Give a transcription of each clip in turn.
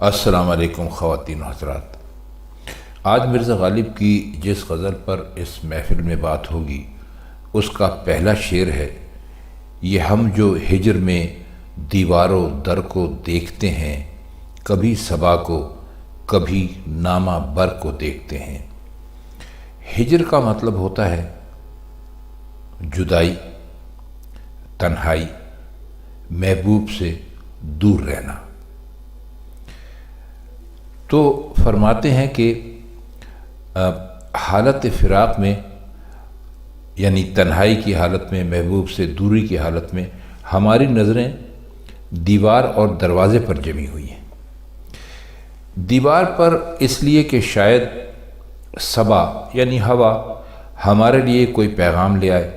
السلام علیکم خواتین و حضرات۔ آج مرزا غالب کی جس غزل پر اس محفل میں بات ہوگی اس کا پہلا شعر ہے، یہ ہم جو ہجر میں دیوار و در کو دیکھتے ہیں، کبھی صبا کو کبھی نامہ بر کو دیکھتے ہیں۔ ہجر کا مطلب ہوتا ہے جدائی، تنہائی، محبوب سے دور رہنا۔ تو فرماتے ہیں کہ حالت فراق میں، یعنی تنہائی کی حالت میں، محبوب سے دوری کی حالت میں ہماری نظریں دیوار اور دروازے پر جمی ہوئی ہیں۔ دیوار پر اس لیے کہ شاید صبا یعنی ہوا ہمارے لیے کوئی پیغام لے آئے،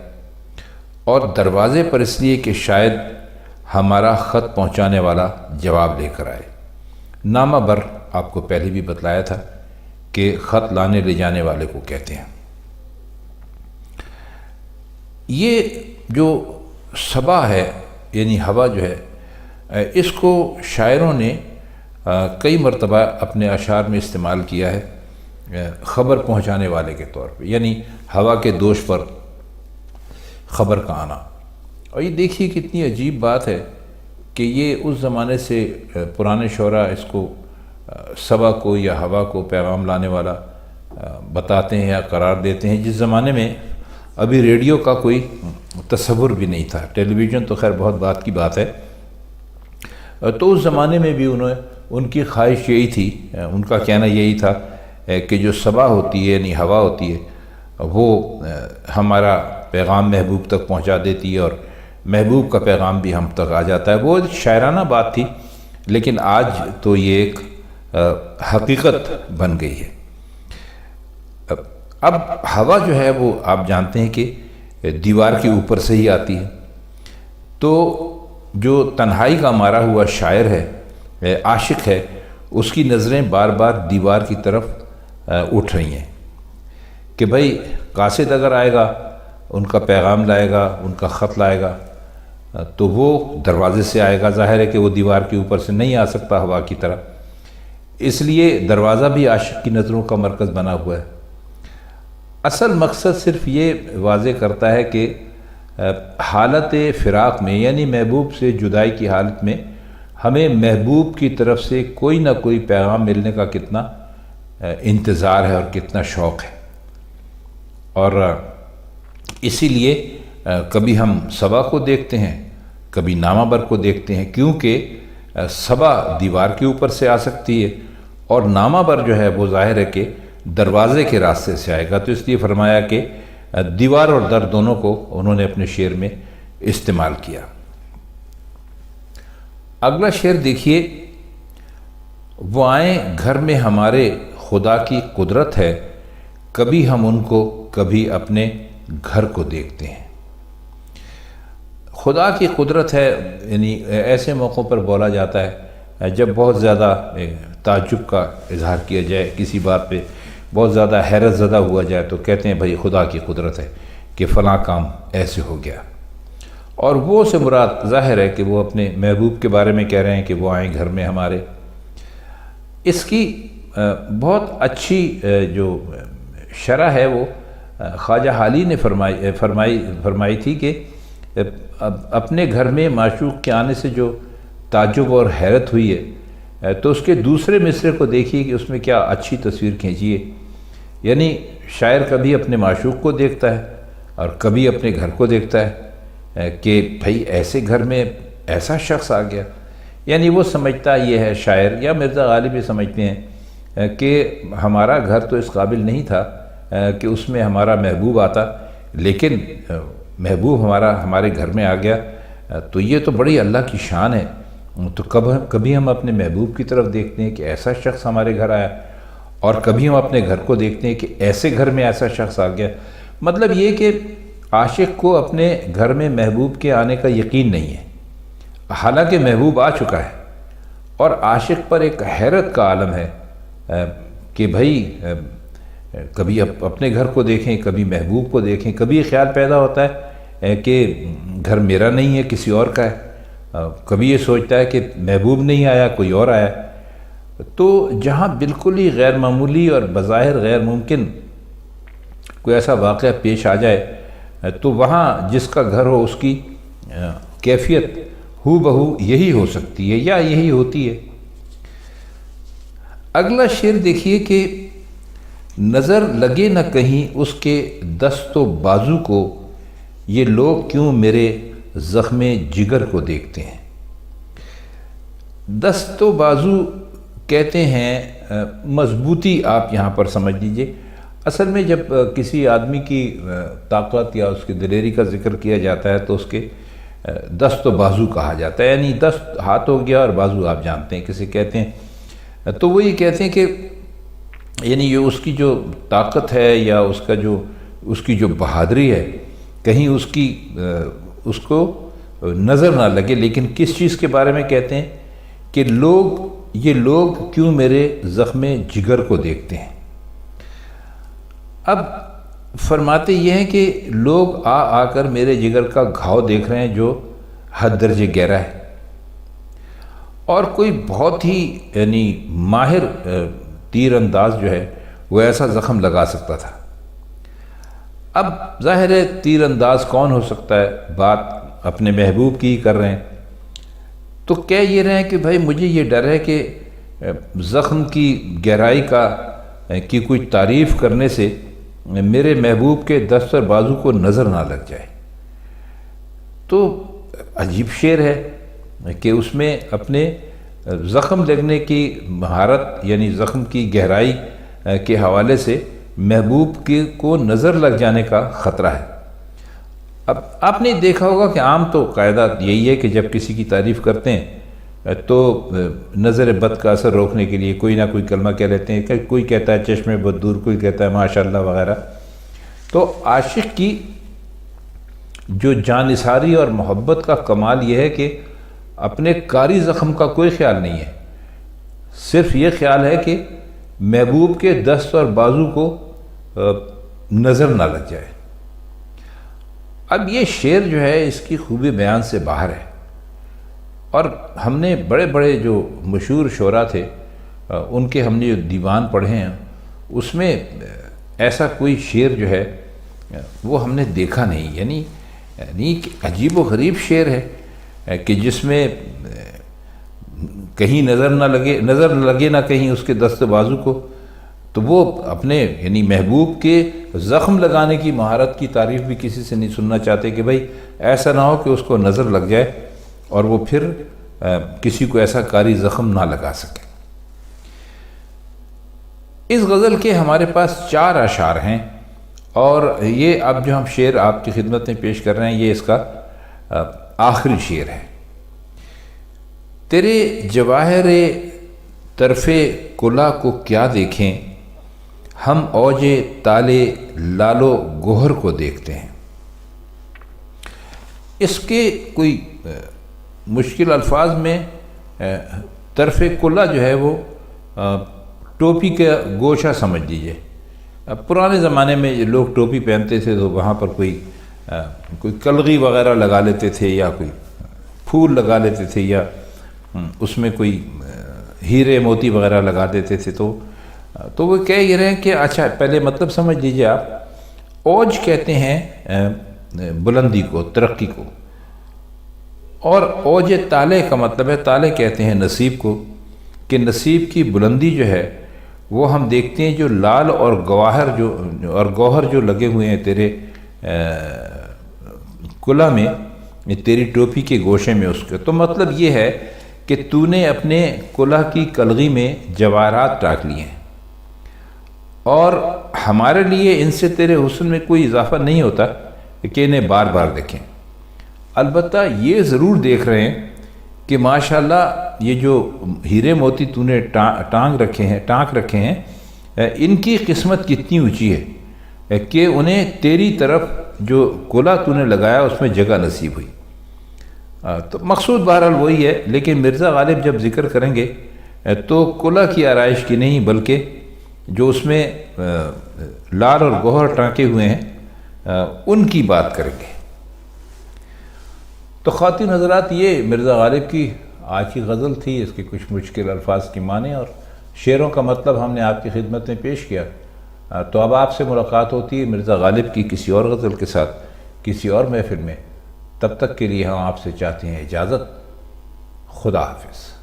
اور دروازے پر اس لیے کہ شاید ہمارا خط پہنچانے والا جواب لے کر آئے۔ نامہ بر آپ کو پہلے بھی بتلایا تھا کہ خط لانے لے جانے والے کو کہتے ہیں۔ یہ جو صبا ہے یعنی ہوا جو ہے، اس کو شاعروں نے کئی مرتبہ اپنے اشعار میں استعمال کیا ہے خبر پہنچانے والے کے طور پہ، یعنی ہوا کے دوش پر خبر کا آنا۔ اور یہ دیکھیے کتنی عجیب بات ہے کہ یہ اس زمانے سے پرانے شعراء اس کو صبا کو یا ہوا کو پیغام لانے والا بتاتے ہیں یا قرار دیتے ہیں، جس زمانے میں ابھی ریڈیو کا کوئی تصور بھی نہیں تھا۔ ٹیلی ویژن تو خیر بہت بات کی بات ہے، تو اس زمانے میں بھی ان کی خواہش یہی تھی، ان کا کہنا یہی تھا کہ جو صبا ہوتی ہے یعنی ہوا ہوتی ہے وہ ہمارا پیغام محبوب تک پہنچا دیتی ہے، اور محبوب کا پیغام بھی ہم تک آ جاتا ہے۔ وہ شاعرانہ بات تھی، لیکن آج تو یہ ایک حقیقت بن گئی ہے۔ اب ہوا جو ہے وہ آپ جانتے ہیں کہ دیوار کے اوپر سے ہی آتی ہے، تو جو تنہائی کا مارا ہوا شاعر ہے، عاشق ہے، اس کی نظریں بار بار دیوار کی طرف اٹھ رہی ہیں کہ بھئی قاصد اگر آئے گا، ان کا پیغام لائے گا، ان کا خط لائے گا، تو وہ دروازے سے آئے گا۔ ظاہر ہے کہ وہ دیوار کے اوپر سے نہیں آ سکتا ہوا کی طرح، اس لیے دروازہ بھی عاشق کی نظروں کا مرکز بنا ہوا ہے۔ اصل مقصد صرف یہ واضح کرتا ہے کہ حالت فراق میں یعنی محبوب سے جدائی کی حالت میں ہمیں محبوب کی طرف سے کوئی نہ کوئی پیغام ملنے کا کتنا انتظار ہے اور کتنا شوق ہے، اور اسی لیے کبھی ہم صبا کو دیکھتے ہیں، کبھی نامہ بر کو دیکھتے ہیں، کیونکہ صبا دیوار کے اوپر سے آ سکتی ہے اور نامہ بر جو ہے وہ ظاہر ہے کہ دروازے کے راستے سے آئے گا۔ تو اس لیے فرمایا کہ دیوار اور در دونوں کو انہوں نے اپنے شعر میں استعمال کیا۔ اگلا شعر دیکھیے، وہ آئیں گھر میں ہمارے خدا کی قدرت ہے، کبھی ہم ان کو کبھی اپنے گھر کو دیکھتے ہیں۔ خدا کی قدرت ہے یعنی ایسے موقعوں پر بولا جاتا ہے جب بہت زیادہ تعجب کا اظہار کیا جائے، کسی بات پہ بہت زیادہ حیرت زدہ ہوا جائے تو کہتے ہیں بھئی خدا کی قدرت ہے کہ فلاں کام ایسے ہو گیا، اور وہ سے مراد ظاہر ہے کہ وہ اپنے محبوب کے بارے میں کہہ رہے ہیں کہ وہ آئیں گھر میں ہمارے۔ اس کی بہت اچھی جو شرح ہے وہ خواجہ حالی نے فرمائی تھی کہ اپنے گھر میں معشوق کے آنے سے جو تعجب اور حیرت ہوئی ہے، تو اس کے دوسرے مصرے کو دیکھیے کہ اس میں کیا اچھی تصویر کھینچی ہے۔ یعنی شاعر کبھی اپنے معشوق کو دیکھتا ہے اور کبھی اپنے گھر کو دیکھتا ہے کہ بھئی ایسے گھر میں ایسا شخص آ گیا، یعنی وہ سمجھتا یہ ہے شاعر یا مرزا غالب یہ سمجھتے ہیں کہ ہمارا گھر تو اس قابل نہیں تھا کہ اس میں ہمارا محبوب آتا، لیکن محبوب ہمارے گھر میں آ گیا، تو یہ تو بڑی اللہ کی شان ہے۔ تو کبھی ہم اپنے محبوب کی طرف دیکھتے ہیں کہ ایسا شخص ہمارے گھر آیا، اور کبھی ہم اپنے گھر کو دیکھتے ہیں کہ ایسے گھر میں ایسا شخص آ گیا۔ مطلب یہ کہ عاشق کو اپنے گھر میں محبوب کے آنے کا یقین نہیں ہے، حالانکہ محبوب آ چکا ہے، اور عاشق پر ایک حیرت کا عالم ہے کہ بھئی کبھی اپنے گھر کو دیکھیں، کبھی محبوب کو دیکھیں، کبھی خیال پیدا ہوتا ہے کہ گھر میرا نہیں ہے کسی اور کا ہے، کبھی یہ سوچتا ہے کہ محبوب نہیں آیا کوئی اور آیا، تو جہاں بالکل ہی غیر معمولی اور بظاہر غیر ممکن کوئی ایسا واقعہ پیش آ جائے تو وہاں جس کا گھر ہو اس کی کیفیت ہو بہو یہی ہو سکتی ہے یا یہی ہوتی ہے۔ اگلا شعر دیکھیے کہ نظر لگے نہ کہیں اس کے دست و بازو کو، یہ لوگ کیوں میرے زخم جگر کو دیکھتے ہیں۔ دست و بازو کہتے ہیں مضبوطی، آپ یہاں پر سمجھ لیجئے۔ اصل میں جب کسی آدمی کی طاقت یا اس کی دلیری کا ذکر کیا جاتا ہے تو اس کے دست و بازو کہا جاتا ہے، یعنی دست ہاتھ ہو گیا اور بازو آپ جانتے ہیں کسے کہتے ہیں۔ تو وہ یہ کہتے ہیں کہ یعنی یہ اس کی جو طاقت ہے یا اس کی جو بہادری ہے، کہیں اس کو نظر نہ لگے۔ لیکن کس چیز کے بارے میں کہتے ہیں کہ یہ لوگ کیوں میرے زخم جگر کو دیکھتے ہیں۔ اب فرماتے یہ ہیں کہ لوگ آ کر میرے جگر کا گھاؤ دیکھ رہے ہیں جو حد درجے گہرا ہے، اور کوئی بہت ہی یعنی ماہر تیر انداز جو ہے وہ ایسا زخم لگا سکتا تھا۔ اب ظاہر ہے تیر انداز کون ہو سکتا ہے، بات اپنے محبوب کی ہی کر رہے ہیں، تو کہہ یہ رہے ہیں کہ بھائی مجھے یہ ڈر ہے کہ زخم کی گہرائی کی کوئی تعریف کرنے سے میرے محبوب کے دست اور بازو کو نظر نہ لگ جائے۔ تو عجیب شعر ہے کہ اس میں اپنے زخم لگنے کی مہارت یعنی زخم کی گہرائی کے حوالے سے محبوب کو نظر لگ جانے کا خطرہ ہے۔ اب آپ نے دیکھا ہوگا کہ عام تو قاعدہ یہی ہے کہ جب کسی کی تعریف کرتے ہیں تو نظر بد کا اثر روکنے کے لیے کوئی نہ کوئی کلمہ کہہ لیتے ہیں، کہ کوئی کہتا ہے چشم بد دور، کوئی کہتا ہے ماشاءاللہ وغیرہ۔ تو عاشق کی جو جانثاری اور محبت کا کمال یہ ہے کہ اپنے کاری زخم کا کوئی خیال نہیں ہے، صرف یہ خیال ہے کہ محبوب کے دست اور بازو کو نظر نہ لگ جائے۔ اب یہ شعر جو ہے اس کی خوبی بیان سے باہر ہے، اور ہم نے بڑے بڑے جو مشہور شعراء تھے ان کے ہم نے جو دیوان پڑھے ہیں اس میں ایسا کوئی شعر جو ہے وہ ہم نے دیکھا نہیں، یعنی عجیب و غریب شعر ہے کہ جس میں کہیں نظر لگے نہ کہیں اس کے دست بازو کو، تو وہ اپنے یعنی محبوب کے زخم لگانے کی مہارت کی تعریف بھی کسی سے نہیں سننا چاہتے کہ بھائی ایسا نہ ہو کہ اس کو نظر لگ جائے اور وہ پھر کسی کو ایسا کاری زخم نہ لگا سکے۔ اس غزل کے ہمارے پاس 4 اشعار ہیں، اور یہ اب جو ہم شعر آپ کی خدمت میں پیش کر رہے ہیں یہ اس کا آخری شعر ہے۔ تیرے جواہر طرف کلا کو کیا دیکھیں، ہم اوج تالے لالو گوہر کو دیکھتے ہیں۔ اس کے کوئی مشکل الفاظ میں طرف کلا جو ہے وہ ٹوپی کا گوشہ سمجھ لیجئے۔ اب پرانے زمانے میں لوگ ٹوپی پہنتے تھے تو وہاں پر کوئی کلغی وغیرہ لگا لیتے تھے یا کوئی پھول لگا لیتے تھے یا اس میں کوئی ہیرے موتی وغیرہ لگا دیتے تھے، تو وہ کہہ یہ رہے ہیں کہ اچھا پہلے مطلب سمجھ لیجئے آپ۔ اوج کہتے ہیں بلندی کو، ترقی کو، اور اوج تالے کا مطلب ہے، تالے کہتے ہیں نصیب کو، کہ نصیب کی بلندی جو ہے وہ ہم دیکھتے ہیں جو لال اور گوہر جو لگے ہوئے ہیں تیرے کلا میں، تیری ٹوپی کے گوشے میں اس کے۔ تو مطلب یہ ہے کہ تو نے اپنے کلا کی کلغی میں جواہرات ٹاک لیے ہیں، اور ہمارے لیے ان سے تیرے حسن میں کوئی اضافہ نہیں ہوتا کہ انہیں بار بار دیکھیں۔ البتہ یہ ضرور دیکھ رہے ہیں کہ ماشاءاللہ یہ جو ہیرے موتی تو نے ٹانک رکھے ہیں ان کی قسمت کتنی اونچی ہے کہ انہیں تیری طرف جو کلا تو نے لگایا اس میں جگہ نصیب ہوئی۔ تو مقصود بہرحال وہی ہے، لیکن مرزا غالب جب ذکر کریں گے تو کلا کی آرائش کی نہیں بلکہ جو اس میں لال اور گوہر ٹانکے ہوئے ہیں ان کی بات کریں گے۔ تو خواتین حضرات، یہ مرزا غالب کی آج کی غزل تھی، اس کے کچھ مشکل الفاظ کی معنی اور شعروں کا مطلب ہم نے آپ کی خدمت میں پیش کیا۔ تو اب آپ سے ملاقات ہوتی ہے مرزا غالب کی کسی اور غزل کے ساتھ کسی اور محفل میں۔ تب تک کے لیے ہم آپ سے چاہتے ہیں اجازت۔ خدا حافظ۔